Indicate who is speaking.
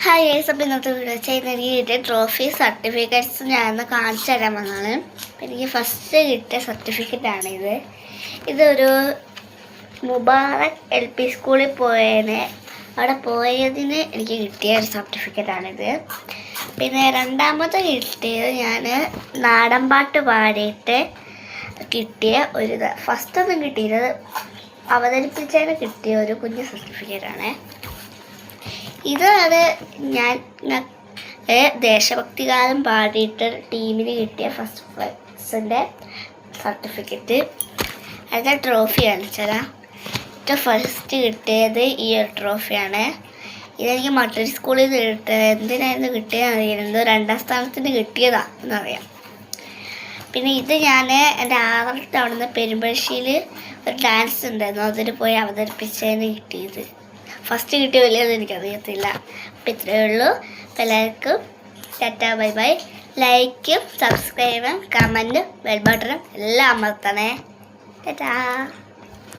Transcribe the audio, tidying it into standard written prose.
Speaker 1: Hi guys, അപ്പോൾ ഇന്നത്തെ video ചെയ്യുന്ന എനിക്ക് ട്രോഫി സർട്ടിഫിക്കറ്റ്സ് ഞാനൊന്ന് കാണിച്ചു തരാൻ വന്നതാണ്. അപ്പോൾ എനിക്ക് ഫസ്റ്റ് കിട്ടിയ സർട്ടിഫിക്കറ്റാണിത്. ഇതൊരു മുബാറക് LP സ്കൂളിൽ അവിടെ പോയതിന് എനിക്ക് കിട്ടിയ ഒരു സർട്ടിഫിക്കറ്റാണിത്. പിന്നെ രണ്ടാമത്തെ കിട്ടിയത് ഞാൻ നാടൻപാട്ട് പാടിയിട്ട് കിട്ടിയ ഒരു ഫസ്റ്റൊന്നും കിട്ടിയത് അവതരിപ്പിച്ചതിന് കിട്ടിയ ഒരു കുഞ്ഞു സർട്ടിഫിക്കറ്റാണ്. ഇതാണ് ഞാൻ ദേശഭക്തിഗാനം പാടിയിട്ട് ടീമിന് കിട്ടിയ ഫസ്റ്റ് പ്രൈസിൻ്റെ സർട്ടിഫിക്കറ്റ്. അടുത്ത ട്രോഫി കാണിച്ചുതരാം. ഏറ്റവും ഫസ്റ്റ് കിട്ടിയത് ഈ ഒരു ട്രോഫിയാണ്. ഇതെനിക്ക് മറ്റൊരു സ്കൂളിൽ നിന്ന് കിട്ടിയത്. എന്തിനായിരുന്നു കിട്ടിയതെന്ന് അറിയുന്നത്, 2ാം സ്ഥാനത്തിന് കിട്ടിയതാണ് എന്നറിയാം. പിന്നെ ഇത് ഞാൻ എൻ്റെ 6ാം തവണ പെരുമ്പഴശ്ശിയിൽ ഒരു ഡാൻസ് ഉണ്ടായിരുന്നു, അതിന് പോയി അവതരിപ്പിച്ചതിന് കിട്ടിയത്. ഫസ്റ്റ് കിട്ടിയ വലിയൊന്നും എനിക്കറിയത്തില്ല. അപ്പം ഇത്രയേ ഉള്ളൂ. അപ്പം എല്ലാവർക്കും ടാറ്റാ ബൈ ബൈ. ലൈക്കും സബ്സ്ക്രൈബും കമൻറ്റും ബെൽ ബട്ടണും എല്ലാം അമർത്തണേ. ടാറ്റാ.